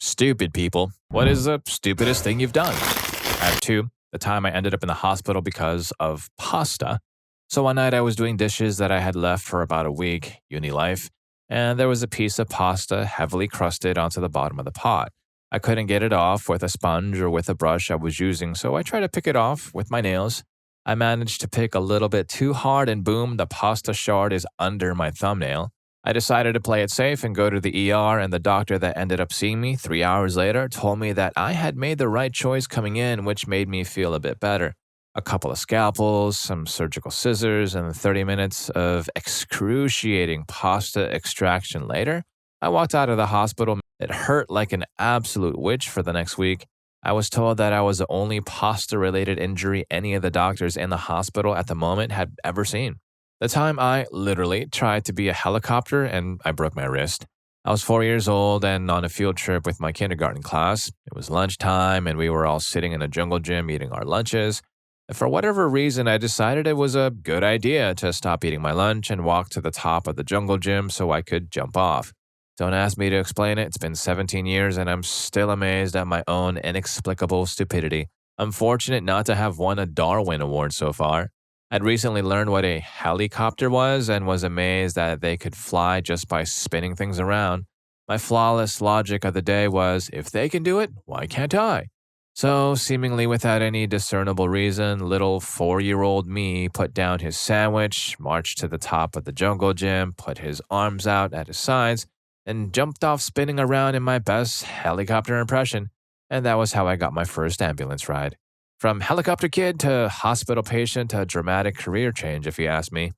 Stupid people. What is the stupidest thing you've done? I have two. The time I ended up in the hospital because of pasta. So one night I was doing dishes that I had left for about a week, uni life, and there was a piece of pasta heavily crusted onto the bottom of the pot. I couldn't get it off with a sponge or with a brush I was using, so I tried to pick it off with my nails. I managed to pick a little bit too hard and boom, the pasta shard is under my thumbnail. I decided to play it safe and go to the ER, and the doctor that ended up seeing me 3 hours later told me that I had made the right choice coming in, which made me feel a bit better. A couple of scalpels, some surgical scissors, and 30 minutes of excruciating pasta extraction later, I walked out of the hospital. It hurt like an absolute witch for the next week. I was told that I was the only pasta-related injury any of the doctors in the hospital at the moment had ever seen. The time I literally tried to be a helicopter and I broke my wrist. I was 4 years old and on a field trip with my kindergarten class. It was lunchtime and we were all sitting in a jungle gym eating our lunches. And for whatever reason, I decided it was a good idea to stop eating my lunch and walk to the top of the jungle gym so I could jump off. Don't ask me to explain it. It's been 17 years and I'm still amazed at my own inexplicable stupidity. I'm fortunate not to have won a Darwin Award so far. I'd recently learned what a helicopter was and was amazed that they could fly just by spinning things around. My flawless logic of the day was, if they can do it, why can't I? So, seemingly without any discernible reason, little 4-year-old me put down his sandwich, marched to the top of the jungle gym, put his arms out at his sides, and jumped off spinning around in my best helicopter impression. And that was how I got my first ambulance ride. From helicopter kid to hospital patient to dramatic career change, if you ask me.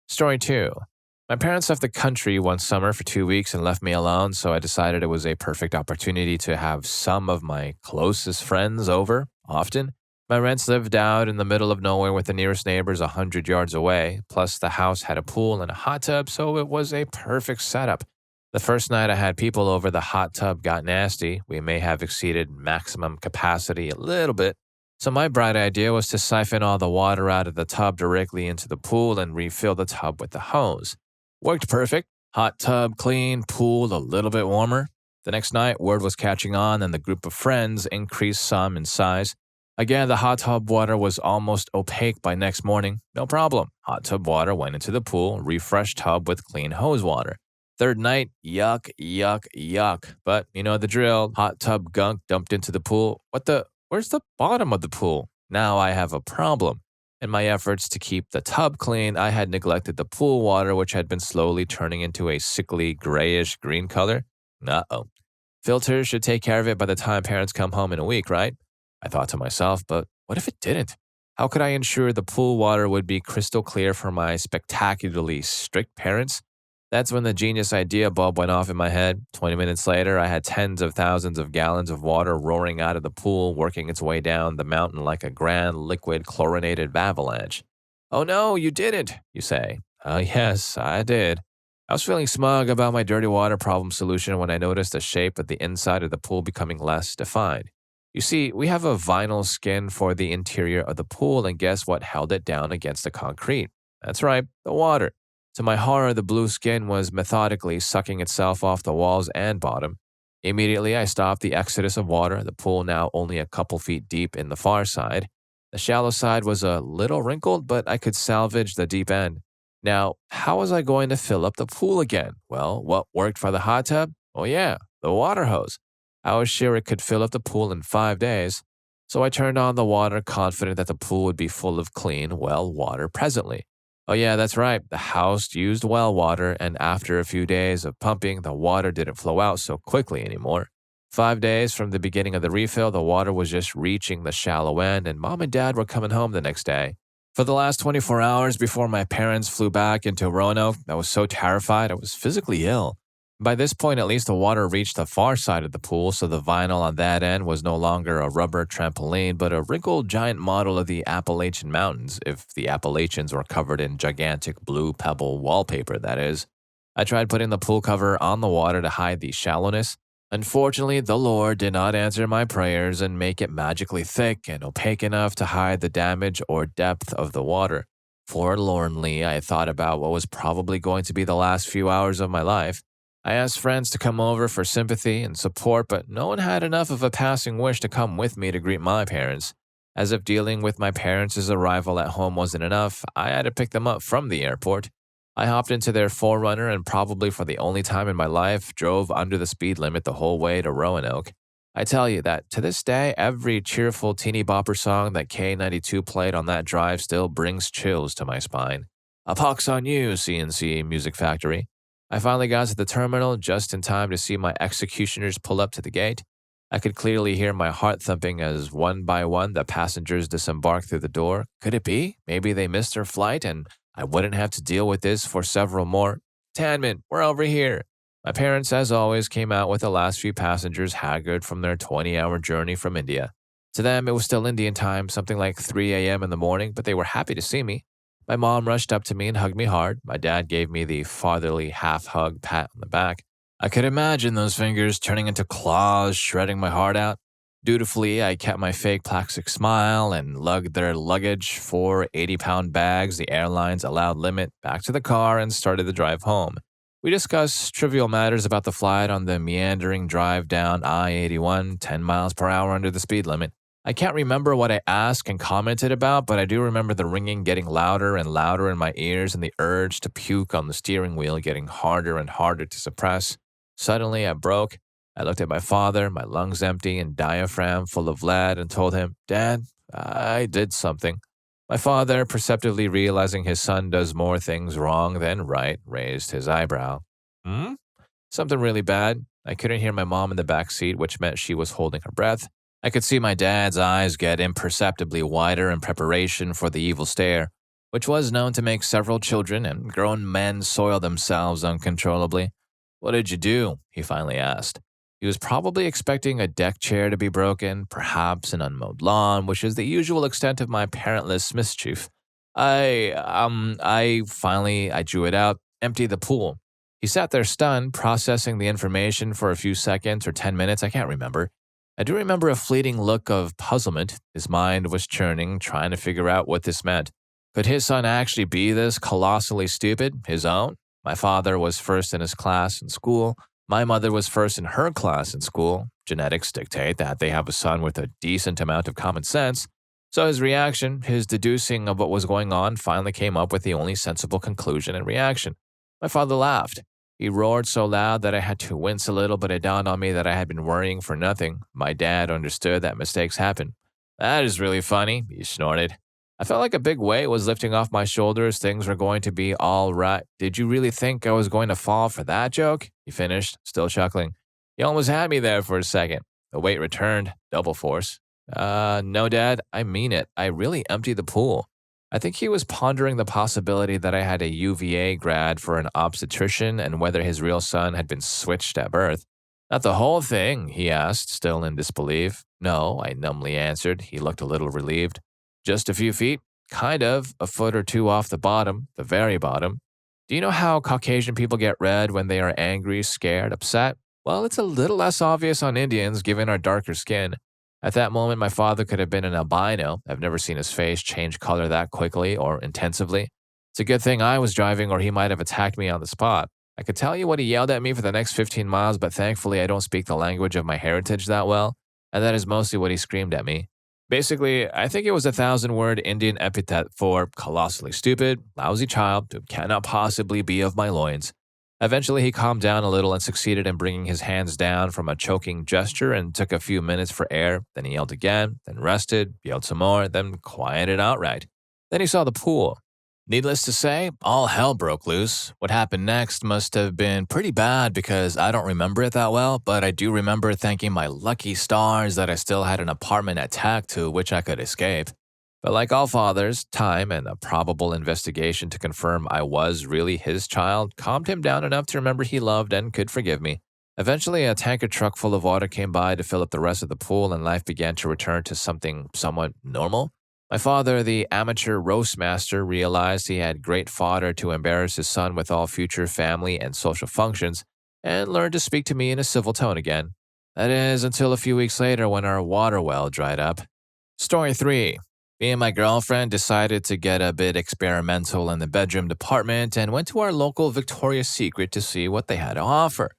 Story 2. My parents left the country one summer for 2 weeks and left me alone, so I decided it was a perfect opportunity to have some of my closest friends over often. My rents lived out in the middle of nowhere with the nearest neighbors 100 yards away, plus the house had a pool and a hot tub, so it was a perfect setup. The first night I had people over, the hot tub got nasty. We may have exceeded maximum capacity a little bit. So my bright idea was to siphon all the water out of the tub directly into the pool and refill the tub with the hose. Worked perfect. Hot tub clean, pool a little bit warmer. The next night, word was catching on and the group of friends increased some in size. Again, the hot tub water was almost opaque by next morning. No problem. Hot tub water went into the pool, refreshed tub with clean hose water. Third night, yuck, yuck, yuck. But you know the drill. Hot tub gunk dumped into the pool. Where's the bottom of the pool? Now I have a problem. In my efforts to keep the tub clean, I had neglected the pool water, which had been slowly turning into a sickly grayish green color. Uh-oh. Filters should take care of it by the time parents come home in a week, right? I thought to myself, but what if it didn't? How could I ensure the pool water would be crystal clear for my spectacularly strict parents? That's when the genius idea bulb went off in my head. 20 minutes later, I had tens of thousands of gallons of water roaring out of the pool, working its way down the mountain like a grand liquid chlorinated avalanche. Oh no, you didn't, you say. Yes, I did. I was feeling smug about my dirty water problem solution when I noticed the shape of the inside of the pool becoming less defined. You see, we have a vinyl skin for the interior of the pool, and guess what held it down against the concrete? That's right, the water. To my horror, the blue skin was methodically sucking itself off the walls and bottom. Immediately, I stopped the exodus of water, the pool now only a couple feet deep in the far side. The shallow side was a little wrinkled, but I could salvage the deep end. Now, how was I going to fill up the pool again? Well, what worked for the hot tub? Oh yeah, the water hose. I was sure it could fill up the pool in 5 days. So I turned on the water, confident that the pool would be full of clean, well water presently. Oh yeah, that's right. The house used well water, and after a few days of pumping, the water didn't flow out so quickly anymore. 5 days from the beginning of the refill, the water was just reaching the shallow end, and Mom and Dad were coming home the next day. For the last 24 hours before my parents flew back into Roanoke, I was so terrified I was physically ill. By this point, at least the water reached the far side of the pool, so the vinyl on that end was no longer a rubber trampoline, but a wrinkled giant model of the Appalachian Mountains, if the Appalachians were covered in gigantic blue pebble wallpaper, that is. I tried putting the pool cover on the water to hide the shallowness. Unfortunately, the Lord did not answer my prayers and make it magically thick and opaque enough to hide the damage or depth of the water. Forlornly, I thought about what was probably going to be the last few hours of my life. I asked friends to come over for sympathy and support, but no one had enough of a passing wish to come with me to greet my parents. As if dealing with my parents' arrival at home wasn't enough, I had to pick them up from the airport. I hopped into their 4Runner and probably for the only time in my life drove under the speed limit the whole way to Roanoke. I tell you that to this day, every cheerful teeny bopper song that K92 played on that drive still brings chills to my spine. A pox on you, CNC Music Factory. I finally got to the terminal just in time to see my executioners pull up to the gate. I could clearly hear my heart thumping as one by one the passengers disembarked through the door. Could it be? Maybe they missed their flight and I wouldn't have to deal with this for several more. Tanman, we're over here. My parents, as always, came out with the last few passengers haggard from their 20-hour journey from India. To them, it was still Indian time, something like 3 a.m. in the morning, but they were happy to see me. My mom rushed up to me and hugged me hard. My dad gave me the fatherly half-hug pat on the back. I could imagine those fingers turning into claws, shredding my heart out. Dutifully, I kept my fake plastic smile and lugged their luggage, 4 80-pound bags, the airline's allowed limit, back to the car and started the drive home. We discussed trivial matters about the flight on the meandering drive down I-81, 10 miles per hour under the speed limit. I can't remember what I asked and commented about, but I do remember the ringing getting louder and louder in my ears and the urge to puke on the steering wheel getting harder and harder to suppress. Suddenly, I broke. I looked at my father, my lungs empty and diaphragm full of lead, and told him, "Dad, I did something." My father, perceptively realizing his son does more things wrong than right, raised his eyebrow. Hmm? Something really bad. I couldn't hear my mom in the back seat, which meant she was holding her breath. I could see my dad's eyes get imperceptibly wider in preparation for the evil stare, which was known to make several children and grown men soil themselves uncontrollably. "What did you do?" he finally asked. He was probably expecting a deck chair to be broken, perhaps an unmowed lawn, which is the usual extent of my parentless mischief. I drew it out, empty the pool. He sat there stunned, processing the information for a few seconds or 10 minutes, I can't remember. I do remember a fleeting look of puzzlement. His mind was churning, trying to figure out what this meant. Could his son actually be this colossally stupid, his own? My father was first in his class in school. My mother was first in her class in school. Genetics dictate that they have a son with a decent amount of common sense. So his reaction, his deducing of what was going on, finally came up with the only sensible conclusion and reaction. My father laughed. He roared so loud that I had to wince a little, but it dawned on me that I had been worrying for nothing. My dad understood that mistakes happen. "That is really funny," he snorted. I felt like a big weight was lifting off my shoulders. Things were going to be all right. "Did you really think I was going to fall for that joke?" he finished, still chuckling. "You almost had me there for a second." The weight returned, double force. No, Dad, I mean it. I really emptied the pool." I think he was pondering the possibility that I had a UVA grad for an obstetrician and whether his real son had been switched at birth. "Not the whole thing?" he asked, still in disbelief. "No," I numbly answered. He looked a little relieved. "Just a few feet? Kind of, a foot or two off the bottom, the very bottom. Do you know how Caucasian people get red when they are angry, scared, upset? Well, it's a little less obvious on Indians given our darker skin. At that moment, my father could have been an albino. I've never seen his face change color that quickly or intensively. It's a good thing I was driving or he might have attacked me on the spot. I could tell you what he yelled at me for the next 15 miles, but thankfully I don't speak the language of my heritage that well, and that is mostly what he screamed at me. Basically, I think it was a 1,000-word Indian epithet for colossally stupid, lousy child who cannot possibly be of my loins. Eventually, he calmed down a little and succeeded in bringing his hands down from a choking gesture and took a few minutes for air. Then he yelled again, then rested, yelled some more, then quieted outright. Then he saw the pool. Needless to say, all hell broke loose. What happened next must have been pretty bad because I don't remember it that well, but I do remember thanking my lucky stars that I still had an apartment at Tech to which I could escape. But like all fathers, time and a probable investigation to confirm I was really his child calmed him down enough to remember he loved and could forgive me. Eventually, a tanker truck full of water came by to fill up the rest of the pool and life began to return to something somewhat normal. My father, the amateur roast master, realized he had great fodder to embarrass his son with all future family and social functions and learned to speak to me in a civil tone again. That is, until a few weeks later when our water well dried up. Story 3. Me and my girlfriend decided to get a bit experimental in the bedroom department and went to our local Victoria's Secret to see what they had to offer.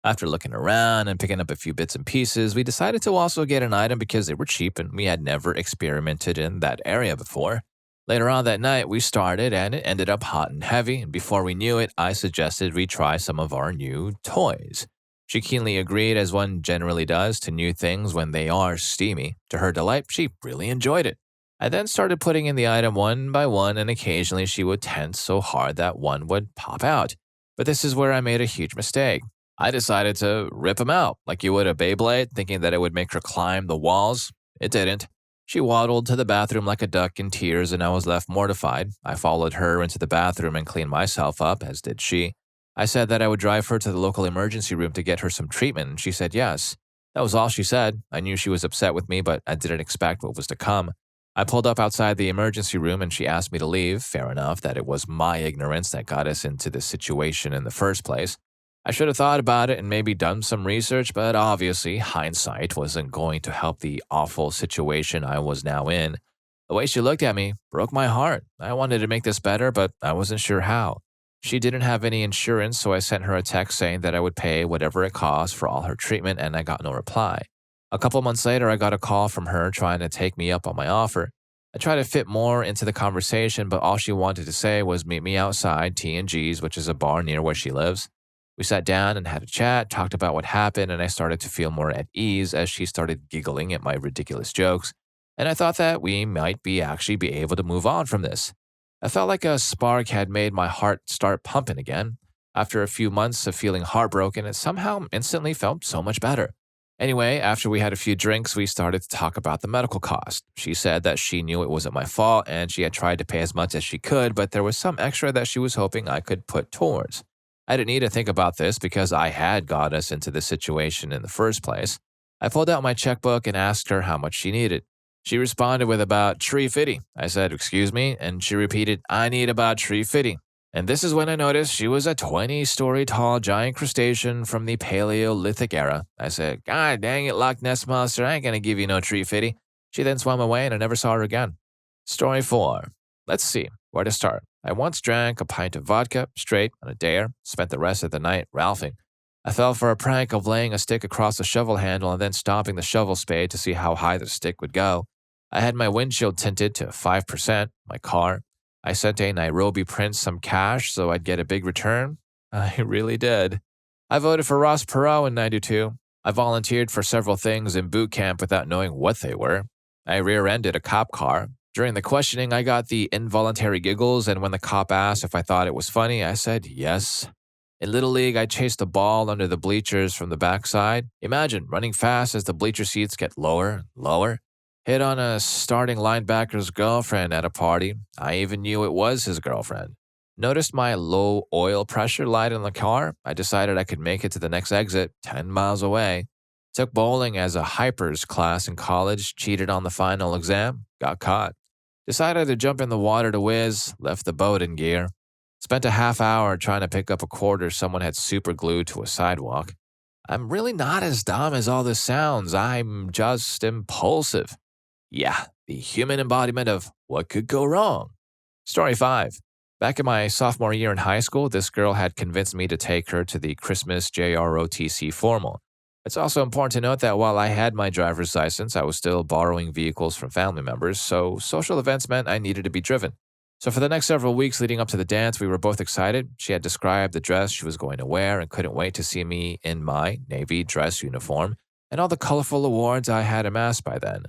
After looking around and picking up a few bits and pieces, we decided to also get an item because they were cheap and we had never experimented in that area before. Later on that night, we started and it ended up hot and heavy, and before we knew it, I suggested we try some of our new toys. She keenly agreed, as one generally does, to new things when they are steamy. To her delight, she really enjoyed it. I then started putting in the item one by one, and occasionally she would tense so hard that one would pop out. But this is where I made a huge mistake. I decided to rip him out, like you would a Beyblade, thinking that it would make her climb the walls. It didn't. She waddled to the bathroom like a duck in tears, and I was left mortified. I followed her into the bathroom and cleaned myself up, as did she. I said that I would drive her to the local emergency room to get her some treatment, and she said yes. That was all she said. I knew she was upset with me, but I didn't expect what was to come. I pulled up outside the emergency room and she asked me to leave. Fair enough that it was my ignorance that got us into this situation in the first place. I should have thought about it and maybe done some research, but obviously hindsight wasn't going to help the awful situation I was now in. The way she looked at me broke my heart. I wanted to make this better, but I wasn't sure how. She didn't have any insurance, so I sent her a text saying that I would pay whatever it cost for all her treatment, and I got no reply. A couple months later, I got a call from her trying to take me up on my offer. I tried to fit more into the conversation, but all she wanted to say was meet me outside T&G's, which is a bar near where she lives. We sat down and had a chat, talked about what happened, and I started to feel more at ease as she started giggling at my ridiculous jokes, and I thought that we might actually be able to move on from this. I felt like a spark had made my heart start pumping again. After a few months of feeling heartbroken, it somehow instantly felt so much better. Anyway, after we had a few drinks, we started to talk about the medical cost. She said that she knew it wasn't my fault and she had tried to pay as much as she could, but there was some extra that she was hoping I could put towards. I didn't need to think about this because I had got us into this situation in the first place. I pulled out my checkbook and asked her how much she needed. She responded with about $350. I said, "Excuse me?" And she repeated, "I need about $350. And this is when I noticed she was a 20-story tall giant crustacean from the Paleolithic era. I said, "God dang it, Loch Ness Monster, I ain't gonna give you no $350. She then swam away and I never saw her again. Story 4. Let's see, where to start. I once drank a pint of vodka, straight, on a dare, spent the rest of the night ralphing. I fell for a prank of laying a stick across the shovel handle and then stomping the shovel spade to see how high the stick would go. I had my windshield tinted to 5%, my car. I sent a Nairobi prince some cash so I'd get a big return. I really did. I voted for Ross Perot in '92. I volunteered for several things in boot camp without knowing what they were. I rear-ended a cop car. During the questioning, I got the involuntary giggles, and when the cop asked if I thought it was funny, I said yes. In Little League, I chased a ball under the bleachers from the backside. Imagine running fast as the bleacher seats get lower and lower. Hit on a starting linebacker's girlfriend at a party. I even knew it was his girlfriend. Noticed my low oil pressure light in the car. I decided I could make it to the next exit, 10 miles away. Took bowling as a hypers class in college, cheated on the final exam, got caught. Decided to jump in the water to whiz, left the boat in gear. Spent a half hour trying to pick up a quarter someone had super glued to a sidewalk. I'm really not as dumb as all this sounds. I'm just impulsive. Yeah, the human embodiment of what could go wrong. Story 5. Back in my sophomore year in high school, this girl had convinced me to take her to the Christmas JROTC formal. It's also important to note that while I had my driver's license, I was still borrowing vehicles from family members, so social events meant I needed to be driven. So for the next several weeks leading up to the dance, we were both excited. She had described the dress she was going to wear and couldn't wait to see me in my navy dress uniform and all the colorful awards I had amassed by then.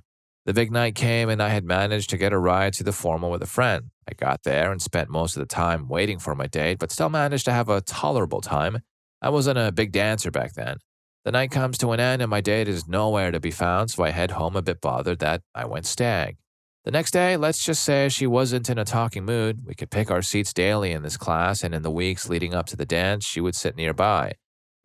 The big night came and I had managed to get a ride to the formal with a friend. I got there and spent most of the time waiting for my date, but still managed to have a tolerable time. I wasn't a big dancer back then. The night comes to an end and my date is nowhere to be found, so I head home a bit bothered that I went stag. The next day, let's just say she wasn't in a talking mood. We could pick our seats daily in this class, and in the weeks leading up to the dance, she would sit nearby.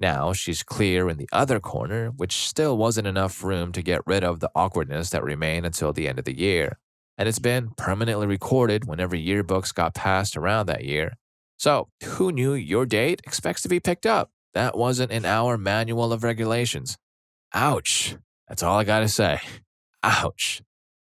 Now, she's clear in the other corner, which still wasn't enough room to get rid of the awkwardness that remained until the end of the year. And it's been permanently recorded whenever yearbooks got passed around that year. So, who knew your date expects to be picked up? That wasn't in our manual of regulations. Ouch. That's all I gotta say. Ouch.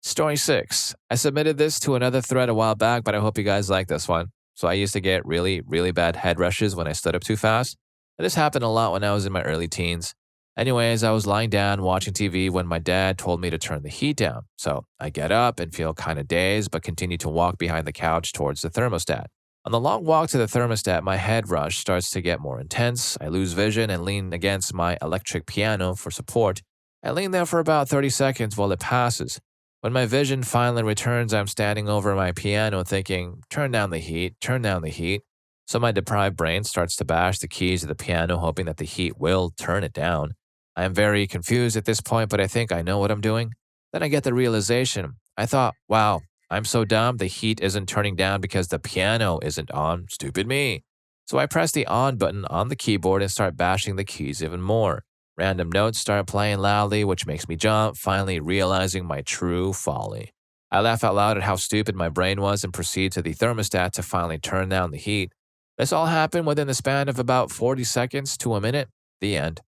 Story 6. I submitted this to another thread a while back, but I hope you guys like this one. So I used to get really, really bad head rushes when I stood up too fast. And this happened a lot when I was in my early teens. Anyways, I was lying down watching TV when my dad told me to turn the heat down. So I get up and feel kind of dazed, but continue to walk behind the couch towards the thermostat. On the long walk to the thermostat, my head rush starts to get more intense. I lose vision and lean against my electric piano for support. I lean there for about 30 seconds while it passes. When my vision finally returns, I'm standing over my piano thinking, turn down the heat, turn down the heat. So my deprived brain starts to bash the keys of the piano, hoping that the heat will turn it down. I am very confused at this point, but I think I know what I'm doing. Then I get the realization. I thought, wow, I'm so dumb, the heat isn't turning down because the piano isn't on. Stupid me. So I press the on button on the keyboard and start bashing the keys even more. Random notes start playing loudly, which makes me jump, finally realizing my true folly. I laugh out loud at how stupid my brain was and proceed to the thermostat to finally turn down the heat. This all happened within the span of about 40 seconds to a minute. The end.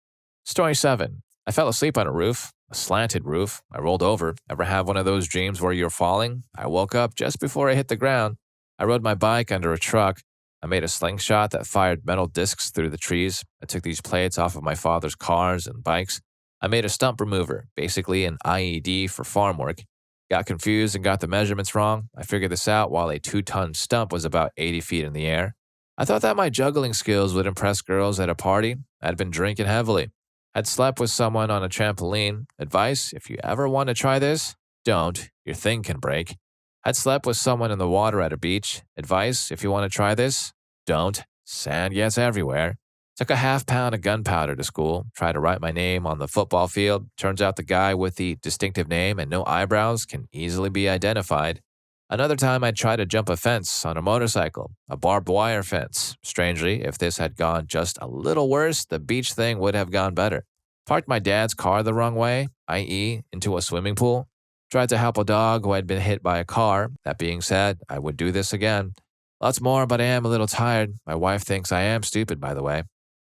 Story 7. I fell asleep on a roof, a slanted roof. I rolled over. Ever have one of those dreams where you're falling? I woke up just before I hit the ground. I rode my bike under a truck. I made a slingshot that fired metal discs through the trees. I took these plates off of my father's cars and bikes. I made a stump remover, basically an IED for farm work. Got confused and got the measurements wrong. I figured this out while a 2-ton stump was about 80 feet in the air. I thought that my juggling skills would impress girls at a party. I'd been drinking heavily. I'd slept with someone on a trampoline. Advice, if you ever want to try this, don't. Your thing can break. I'd slept with someone in the water at a beach. Advice, if you want to try this, don't. Sand gets everywhere. Took a half-pound of gunpowder to school. Tried to write my name on the football field. Turns out the guy with the distinctive name and no eyebrows can easily be identified. Another time I tried to jump a fence on a motorcycle, a barbed wire fence. Strangely, if this had gone just a little worse, the beach thing would have gone better. Parked my dad's car the wrong way, i.e., into a swimming pool. Tried to help a dog who had been hit by a car. That being said, I would do this again. Lots more, but I am a little tired. My wife thinks I am stupid, by the way.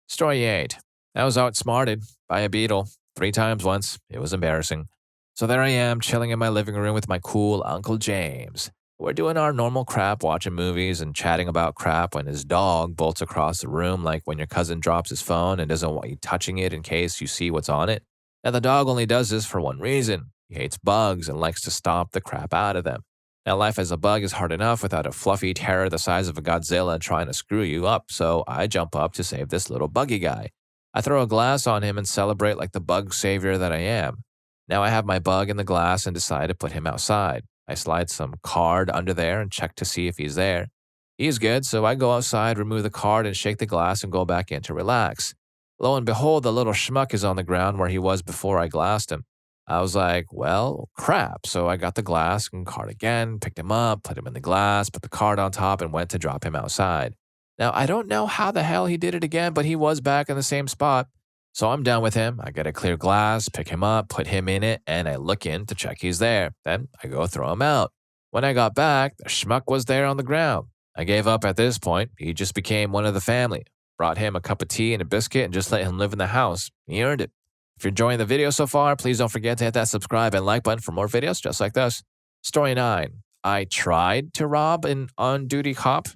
Story 8. I was outsmarted by a beetle 3 times once. It was embarrassing. So there I am, chilling in my living room with my cool Uncle James. We're doing our normal crap, watching movies and chatting about crap when his dog bolts across the room like when your cousin drops his phone and doesn't want you touching it in case you see what's on it. Now the dog only does this for one reason. He hates bugs and likes to stomp the crap out of them. Now life as a bug is hard enough without a fluffy terror the size of a Godzilla trying to screw you up, so I jump up to save this little buggy guy. I throw a glass on him and celebrate like the bug savior that I am. Now I have my bug in the glass and decide to put him outside. I slide some card under there and check to see if he's there. He's good, so I go outside, remove the card, and shake the glass and go back in to relax. Lo and behold, the little schmuck is on the ground where he was before I glassed him. I was like, well, crap. So I got the glass and card again, picked him up, put him in the glass, put the card on top, and went to drop him outside. Now, I don't know how the hell he did it again, but he was back in the same spot. So I'm done with him. I get a clear glass, pick him up, put him in it, and I look in to check he's there. Then I go throw him out. When I got back, the schmuck was there on the ground. I gave up at this point. He just became one of the family. Brought him a cup of tea and a biscuit and just let him live in the house. He earned it. If you're enjoying the video so far, please don't forget to hit that subscribe and like button for more videos just like this. Story 9. I tried to rob an on-duty cop.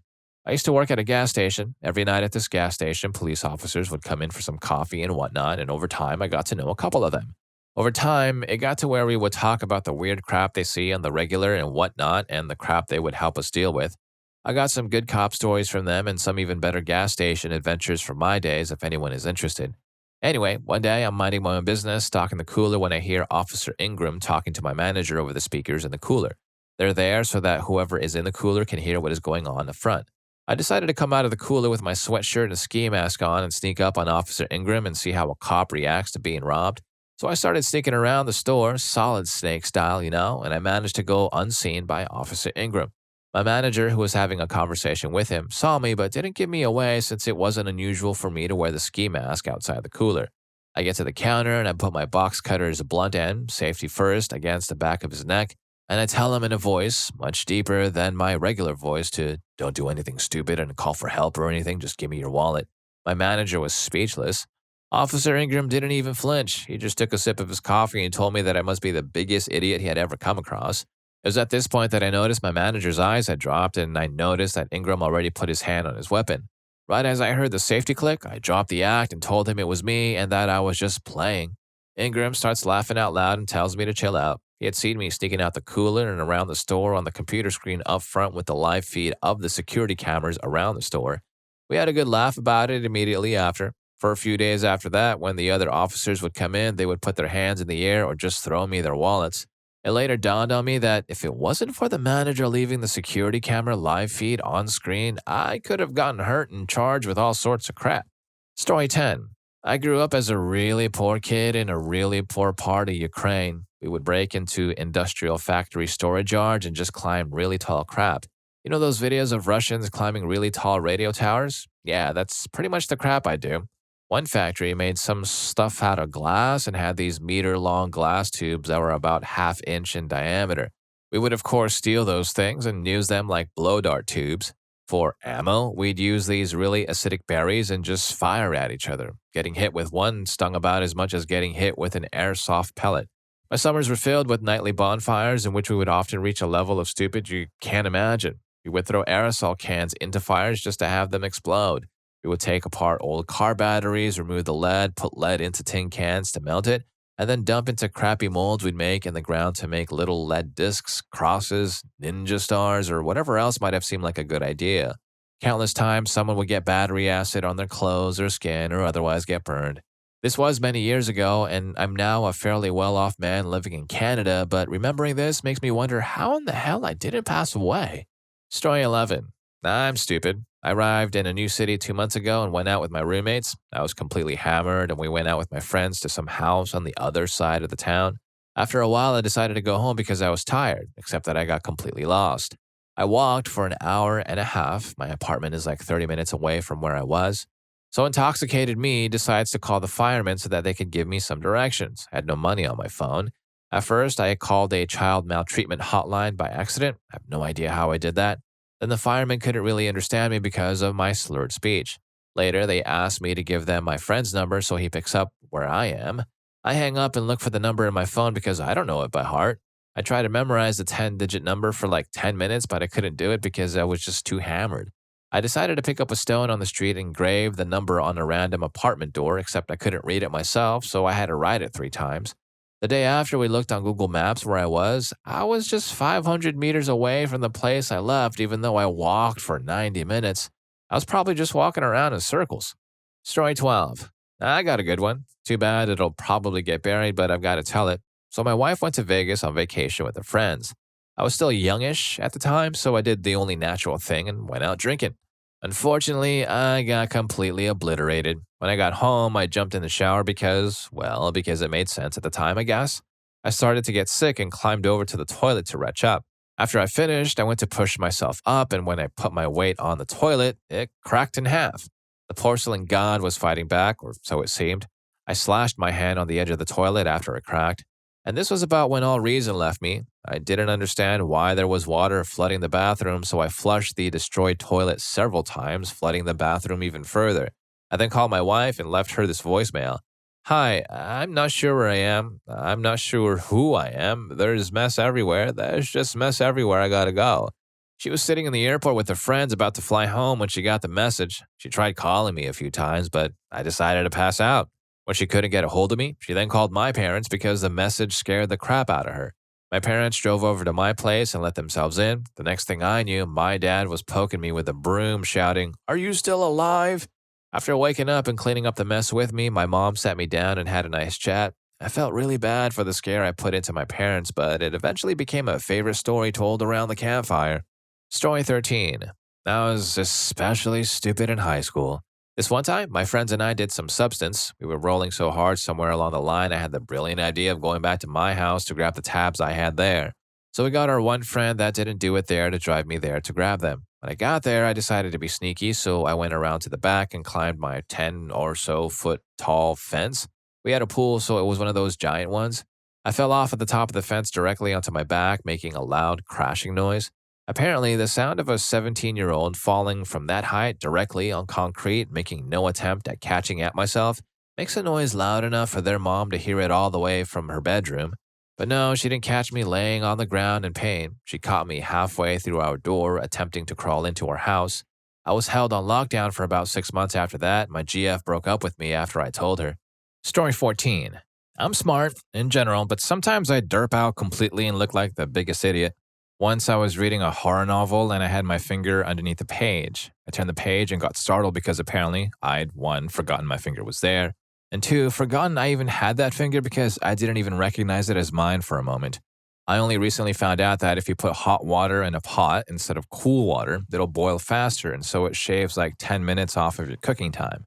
I used to work at a gas station. Every night at this gas station, police officers would come in for some coffee and whatnot, and over time, I got to know a couple of them. Over time, it got to where we would talk about the weird crap they see on the regular and whatnot, and the crap they would help us deal with. I got some good cop stories from them and some even better gas station adventures from my days if anyone is interested. Anyway, one day I'm minding my own business, stocking the cooler when I hear Officer Ingram talking to my manager over the speakers in the cooler. They're there so that whoever is in the cooler can hear what is going on up front. I decided to come out of the cooler with my sweatshirt and a ski mask on and sneak up on Officer Ingram and see how a cop reacts to being robbed. So I started sneaking around the store, solid snake style, and I managed to go unseen by Officer Ingram. My manager, who was having a conversation with him, saw me but didn't give me away since it wasn't unusual for me to wear the ski mask outside the cooler. I get to the counter and I put my box cutter's blunt end, safety first, against the back of his neck, and I tell him in a voice much deeper than my regular voice to don't do anything stupid and call for help or anything, just give me your wallet. My manager was speechless. Officer Ingram didn't even flinch. He just took a sip of his coffee and told me that I must be the biggest idiot he had ever come across. It was at this point that I noticed my manager's eyes had dropped, and I noticed that Ingram already put his hand on his weapon. Right as I heard the safety click, I dropped the act and told him it was me and that I was just playing. Ingram starts laughing out loud and tells me to chill out. He had seen me sneaking out the cooler and around the store on the computer screen up front with the live feed of the security cameras around the store. We had a good laugh about it immediately after. For a few days after that, when the other officers would come in, they would put their hands in the air or just throw me their wallets. It later dawned on me that if it wasn't for the manager leaving the security camera live feed on screen, I could have gotten hurt and charged with all sorts of crap. Story 10. I grew up as a really poor kid in a really poor part of Ukraine. We would break into industrial factory storage yards and just climb really tall crap. You know those videos of Russians climbing really tall radio towers? Yeah, that's pretty much the crap I do. One factory made some stuff out of glass and had these meter-long glass tubes that were about half-inch in diameter. We would, of course, steal those things and use them like blow-dart tubes. For ammo, we'd use these really acidic berries and just fire at each other. Getting hit with one stung about as much as getting hit with an airsoft pellet. My summers were filled with nightly bonfires in which we would often reach a level of stupid you can't imagine. We would throw aerosol cans into fires just to have them explode. We would take apart old car batteries, remove the lead, put lead into tin cans to melt it, and then dump into crappy molds we'd make in the ground to make little lead discs, crosses, ninja stars, or whatever else might have seemed like a good idea. Countless times, someone would get battery acid on their clothes or skin or otherwise get burned. This was many years ago, and I'm now a fairly well-off man living in Canada, but remembering this makes me wonder how in the hell I didn't pass away. Story 11. I'm stupid. I arrived in a new city 2 months ago and went out with my roommates. I was completely hammered, and we went out with my friends to some house on the other side of the town. After a while, I decided to go home because I was tired, except that I got completely lost. I walked for an hour and a half. My apartment is like 30 minutes away from where I was. So intoxicated me decides to call the firemen so that they could give me some directions. I had no money on my phone. At first, I called a child maltreatment hotline by accident. I have no idea how I did that. Then the firemen couldn't really understand me because of my slurred speech. Later, they asked me to give them my friend's number so he picks up where I am. I hang up and look for the number in my phone because I don't know it by heart. I tried to memorize the 10-digit number for like 10 minutes, but I couldn't do it because I was just too hammered. I decided to pick up a stone on the street and engrave the number on a random apartment door, except I couldn't read it myself, so I had to write it 3 times. The day after we looked on Google Maps where I was just 500 meters away from the place I left, even though I walked for 90 minutes. I was probably just walking around in circles. Story 12. I got a good one. Too bad it'll probably get buried, but I've got to tell it. So my wife went to Vegas on vacation with her friends. I was still youngish at the time, so I did the only natural thing and went out drinking. Unfortunately, I got completely obliterated. When I got home, I jumped in the shower because it made sense at the time, I guess. I started to get sick and climbed over to the toilet to retch up. After I finished, I went to push myself up, and when I put my weight on the toilet, it cracked in half. The porcelain god was fighting back, or so it seemed. I slashed my hand on the edge of the toilet after it cracked. And this was about when all reason left me. I didn't understand why there was water flooding the bathroom, so I flushed the destroyed toilet several times, flooding the bathroom even further. I then called my wife and left her this voicemail. Hi, I'm not sure where I am. I'm not sure who I am. There's mess everywhere. There's just mess everywhere. I gotta go. She was sitting in the airport with her friends about to fly home when she got the message. She tried calling me a few times, but I decided to pass out. When she couldn't get a hold of me, she then called my parents because the message scared the crap out of her. My parents drove over to my place and let themselves in. The next thing I knew, my dad was poking me with a broom, shouting, "Are you still alive?" After waking up and cleaning up the mess with me, my mom sat me down and had a nice chat. I felt really bad for the scare I put into my parents, but it eventually became a favorite story told around the campfire. Story 13. I was especially stupid in high school. This one time, my friends and I did some substance. We were rolling so hard somewhere along the line, I had the brilliant idea of going back to my house to grab the tabs I had there. So we got our one friend that didn't do it there to drive me there to grab them. When I got there, I decided to be sneaky, so I went around to the back and climbed my 10 or so foot tall fence. We had a pool, so it was one of those giant ones. I fell off at the top of the fence directly onto my back, making a loud crashing noise. Apparently, the sound of a 17-year-old falling from that height directly on concrete, making no attempt at catching at myself, makes a noise loud enough for their mom to hear it all the way from her bedroom. But no, she didn't catch me laying on the ground in pain. She caught me halfway through our door, attempting to crawl into our house. I was held on lockdown for about 6 months after that. My GF broke up with me after I told her. Story 14. I'm smart in general, but sometimes I derp out completely and look like the biggest idiot. Once I was reading a horror novel and I had my finger underneath the page. I turned the page and got startled because apparently I'd, one, forgotten my finger was there, and two, forgotten I even had that finger because I didn't even recognize it as mine for a moment. I only recently found out that if you put hot water in a pot instead of cool water, it'll boil faster, and so it shaves like 10 minutes off of your cooking time.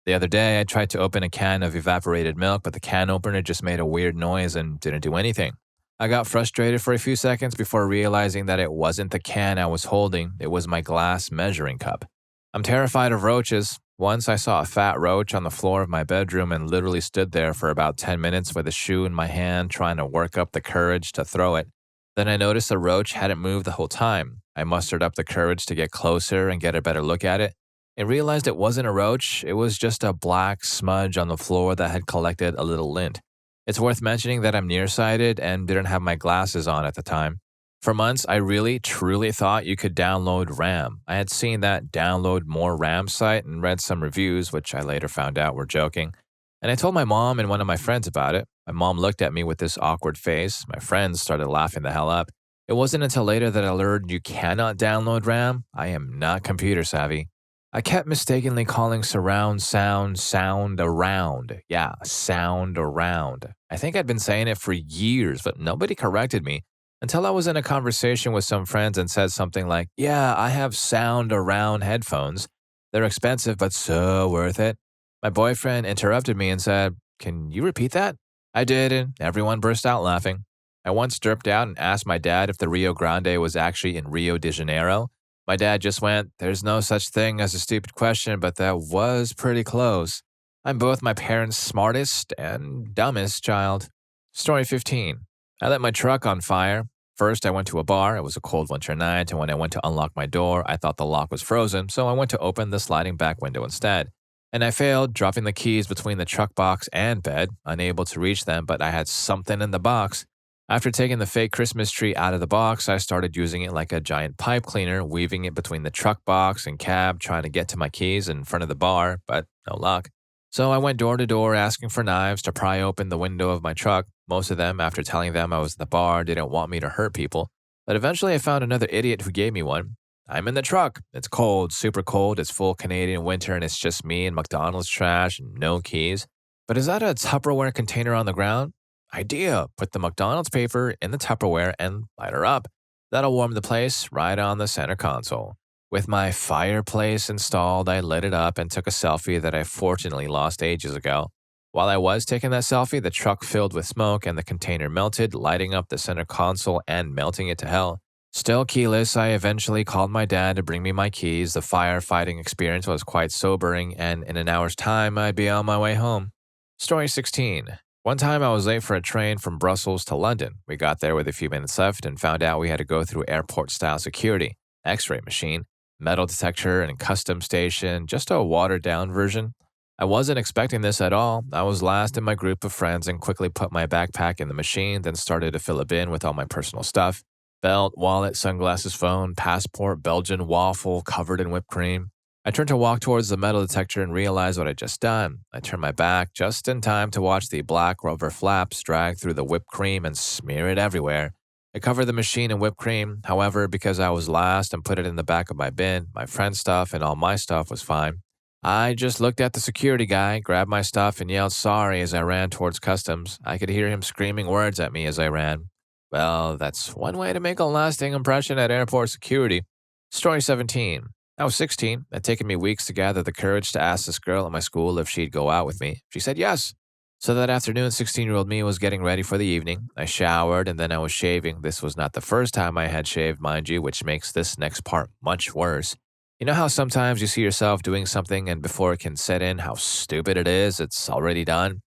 The other day, I tried to open a can of evaporated milk, but the can opener just made a weird noise and didn't do anything. I got frustrated for a few seconds before realizing that it wasn't the can I was holding, it was my glass measuring cup. I'm terrified of roaches. Once I saw a fat roach on the floor of my bedroom and literally stood there for about 10 minutes with a shoe in my hand trying to work up the courage to throw it. Then I noticed the roach hadn't moved the whole time. I mustered up the courage to get closer and get a better look at it, and realized it wasn't a roach, it was just a black smudge on the floor that had collected a little lint. It's worth mentioning that I'm nearsighted and didn't have my glasses on at the time. For months, I really, truly thought you could download RAM. I had seen that Download More RAM site and read some reviews, which I later found out were joking. And I told my mom and one of my friends about it. My mom looked at me with this awkward face. My friends started laughing the hell up. It wasn't until later that I learned you cannot download RAM. I am not computer savvy. I kept mistakenly calling surround sound around. Yeah, sound around. I think I'd been saying it for years, but nobody corrected me until I was in a conversation with some friends and said something like, yeah, I have sound around headphones. They're expensive, but so worth it. My boyfriend interrupted me and said, can you repeat that? I did, and everyone burst out laughing. I once derped out and asked my dad if the Rio Grande was actually in Rio de Janeiro. My dad just went, there's no such thing as a stupid question, but that was pretty close. I'm both my parents' smartest and dumbest child. Story 15. I lit my truck on fire. First, I went to a bar. It was a cold winter night, and when I went to unlock my door, I thought the lock was frozen, so I went to open the sliding back window instead. And I failed, dropping the keys between the truck box and bed, unable to reach them, but I had something in the box. After taking the fake Christmas tree out of the box, I started using it like a giant pipe cleaner, weaving it between the truck box and cab, trying to get to my keys in front of the bar, but no luck. So I went door to door asking for knives to pry open the window of my truck. Most of them, after telling them I was at the bar, didn't want me to hurt people. But eventually I found another idiot who gave me one. I'm in the truck. It's cold, super cold. It's full Canadian winter and it's just me and McDonald's trash and no keys. But is that a Tupperware container on the ground? Idea. Put the McDonald's paper in the Tupperware and light her up. That'll warm the place right on the center console. With my fireplace installed, I lit it up and took a selfie that I fortunately lost ages ago. While I was taking that selfie, the truck filled with smoke and the container melted, lighting up the center console and melting it to hell. Still keyless, I eventually called my dad to bring me my keys. The firefighting experience was quite sobering, and in an hour's time, I'd be on my way home. Story 16. One time I was late for a train from Brussels to London. We got there with a few minutes left and found out we had to go through airport-style security, X-ray machine, metal detector, and custom station, just a watered-down version. I wasn't expecting this at all. I was last in my group of friends and quickly put my backpack in the machine, then started to fill a bin with all my personal stuff. Belt, wallet, sunglasses, phone, passport, Belgian waffle covered in whipped cream. I turned to walk towards the metal detector and realized what I'd just done. I turned my back just in time to watch the black rubber flaps drag through the whipped cream and smear it everywhere. I covered the machine in whipped cream. However, because I was last and put it in the back of my bin, my friend's stuff and all my stuff was fine. I just looked at the security guy, grabbed my stuff, and yelled sorry as I ran towards customs. I could hear him screaming words at me as I ran. Well, that's one way to make a lasting impression at airport security. Story 17. I was 16. It had taken me weeks to gather the courage to ask this girl at my school if she'd go out with me. She said yes. So that afternoon, 16-year-old me was getting ready for the evening. I showered and then I was shaving. This was not the first time I had shaved, mind you, which makes this next part much worse. You know how sometimes you see yourself doing something and before it can set in how stupid it is, it's already done?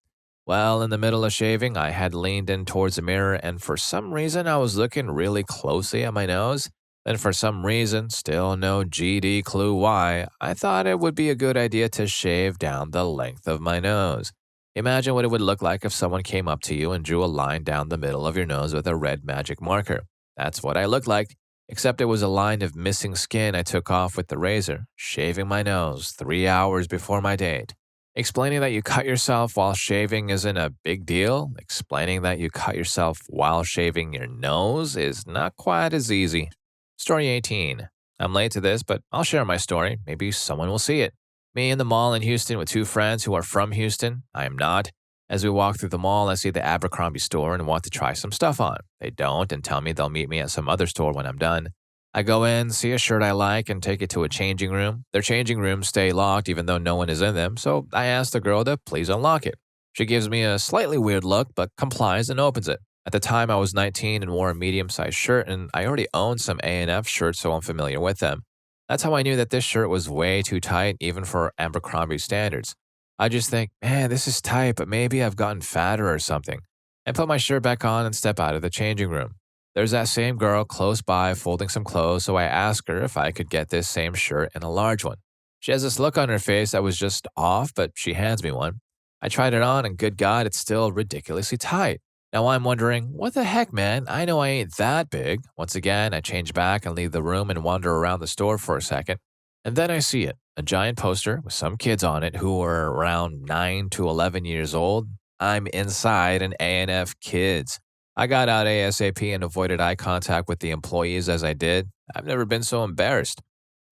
Well, in the middle of shaving, I had leaned in towards the mirror and for some reason I was looking really closely at my nose. Then for some reason, still no GD clue why, I thought it would be a good idea to shave down the length of my nose. Imagine what it would look like if someone came up to you and drew a line down the middle of your nose with a red magic marker. That's what I looked like. except it was a line of missing skin I took off with the razor, shaving my nose 3 hours before my date. Explaining that you cut yourself while shaving isn't a big deal, explaining that you cut yourself while shaving your nose is not quite as easy. Story 18. I'm late to this, but I'll share my story. Maybe someone will see it. Me in the mall in Houston with two friends who are from Houston. I am not. As we walk through the mall, I see the Abercrombie store and want to try some stuff on. They don't and tell me they'll meet me at some other store when I'm done. I go in, see a shirt I like, and take it to a changing room. Their changing rooms stay locked even though no one is in them, so I ask the girl to please unlock it. She gives me a slightly weird look, but complies and opens it. At the time, I was 19 and wore a medium-sized shirt, and I already owned some A&F shirts, so I'm familiar with them. That's how I knew that this shirt was way too tight, even for Abercrombie standards. I just think, man, this is tight, but maybe I've gotten fatter or something, and put my shirt back on and step out of the changing room. There's that same girl close by folding some clothes, so I ask her if I could get this same shirt in a large one. She has this look on her face that was just off, but she hands me one. I tried it on, and good God, it's still ridiculously tight. Now I'm wondering, what the heck, man? I know I ain't that big. Once again, I change back and leave the room and wander around the store for a second. And then I see it, a giant poster with some kids on it who were around 9 to 11 years old. I'm inside an A&F Kids. I got out ASAP and avoided eye contact with the employees as I did. I've never been so embarrassed.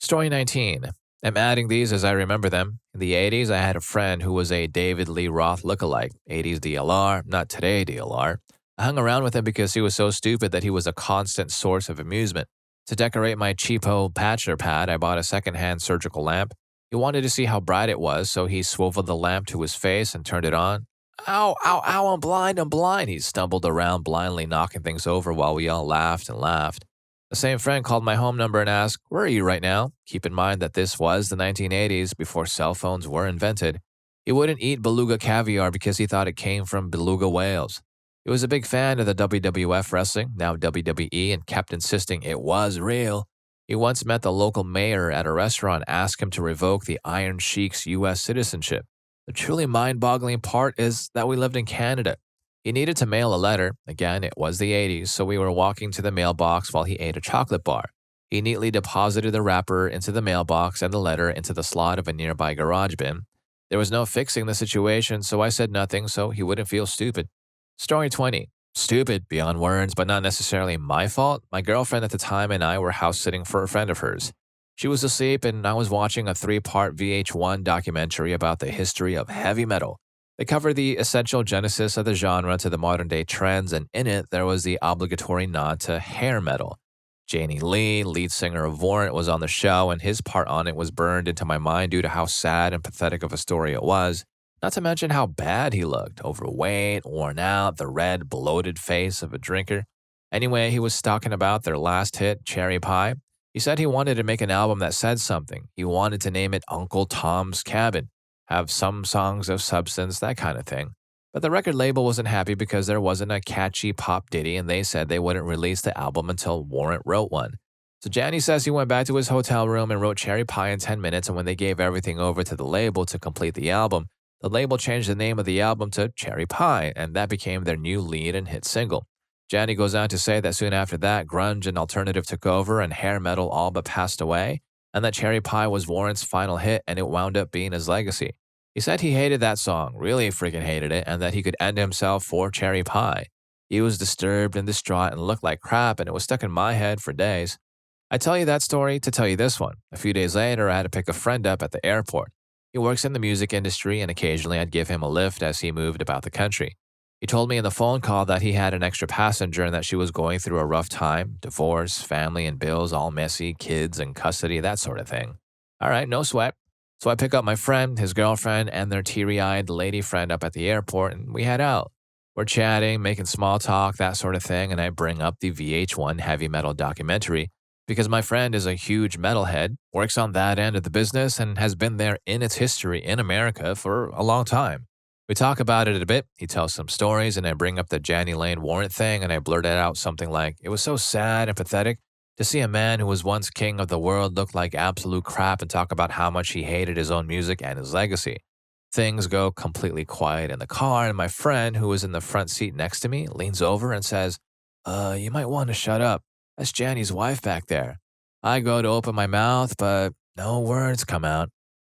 Story 19. I'm adding these as I remember them. In the 80s, I had a friend who was a David Lee Roth lookalike, 80s DLR, not today DLR. I hung around with him because he was so stupid that he was a constant source of amusement. To decorate my cheapo bachelor pad, I bought a secondhand surgical lamp. He wanted to see how bright it was, so he swiveled the lamp to his face and turned it on. Ow, ow, ow, I'm blind. He stumbled around blindly knocking things over while we all laughed and laughed. The same friend called my home number and asked, "Where are you right now?" Keep in mind that this was the 1980s before cell phones were invented. He wouldn't eat beluga caviar because he thought it came from beluga whales. He was a big fan of the WWF wrestling, now WWE, and kept insisting it was real. He once met the local mayor at a restaurant and asked him to revoke the Iron Sheik's U.S. citizenship. The truly mind-boggling part is that we lived in Canada. He needed to mail a letter. Again, it was the 80s, so we were walking to the mailbox while he ate a chocolate bar. He neatly deposited the wrapper into the mailbox and the letter into the slot of a nearby garage bin. There was no fixing the situation, so I said nothing so he wouldn't feel stupid. Story 20. Stupid, beyond words, but not necessarily my fault. My girlfriend at the time and I were house-sitting for a friend of hers. She was asleep, and I was watching a 3-part VH1 documentary about the history of heavy metal. They covered the essential genesis of the genre to the modern-day trends, and in it, there was the obligatory nod to hair metal. Janie Lee, lead singer of Warrant, was on the show, and his part on it was burned into my mind due to how sad and pathetic of a story it was. Not to mention how bad he looked, overweight, worn out, the red, bloated face of a drinker. Anyway, he was talking about their last hit, Cherry Pie. He said he wanted to make an album that said something. He wanted to name it Uncle Tom's Cabin, have some songs of substance, that kind of thing. But the record label wasn't happy because there wasn't a catchy pop ditty, and they said they wouldn't release the album until Warrant wrote one. So Janny says he went back to his hotel room and wrote Cherry Pie in 10 minutes, and when they gave everything over to the label to complete the album, the label changed the name of the album to Cherry Pie, and that became their new lead and hit single. Janny goes on to say that soon after that, grunge and alternative took over and hair metal all but passed away, and that Cherry Pie was Warrant's final hit and it wound up being his legacy. He said he hated that song, really freaking hated it, and that he could end himself for Cherry Pie. He was disturbed and distraught and looked like crap, and it was stuck in my head for days. I tell you that story to tell you this one. A few days later, I had to pick a friend up at the airport. He works in the music industry, and occasionally I'd give him a lift as he moved about the country. He told me in the phone call that he had an extra passenger and that she was going through a rough time, divorce, family and bills, all messy, kids and custody, that sort of thing. All right, no sweat. So I pick up my friend, his girlfriend, and their teary-eyed lady friend up at the airport, and we head out. We're chatting, making small talk, that sort of thing, and I bring up the VH1 heavy metal documentary because my friend is a huge metalhead, works on that end of the business, and has been there in its history in America for a long time. We talk about it a bit, he tells some stories, and I bring up the Janny Lane Warrant thing, and I blurted out something like, it was so sad and pathetic to see a man who was once king of the world look like absolute crap and talk about how much he hated his own music and his legacy. Things go completely quiet in the car, and my friend, who was in the front seat next to me, leans over and says, you might want to shut up. That's Janny's wife back there. I go to open my mouth, but no words come out.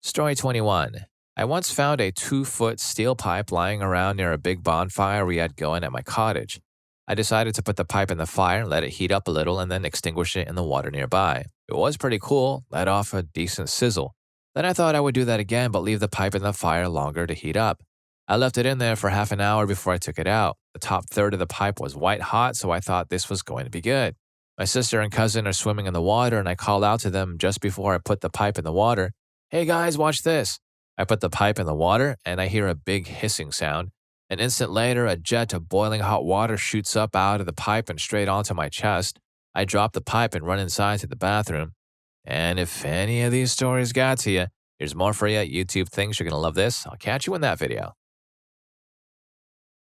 Story 21. I once found a 2-foot steel pipe lying around near a big bonfire we had going at my cottage. I decided to put the pipe in the fire, let it heat up a little, and then extinguish it in the water nearby. It was pretty cool, let off a decent sizzle. Then I thought I would do that again, but leave the pipe in the fire longer to heat up. I left it in there for half an hour before I took it out. The top third of the pipe was white hot, so I thought this was going to be good. My sister and cousin are swimming in the water, and I called out to them just before I put the pipe in the water. Hey guys, watch this. I put the pipe in the water, and I hear a big hissing sound. An instant later, a jet of boiling hot water shoots up out of the pipe and straight onto my chest. I drop the pipe and run inside to the bathroom. And if any of these stories got to you, here's more for you. YouTube thinks you're going to love this. I'll catch you in that video.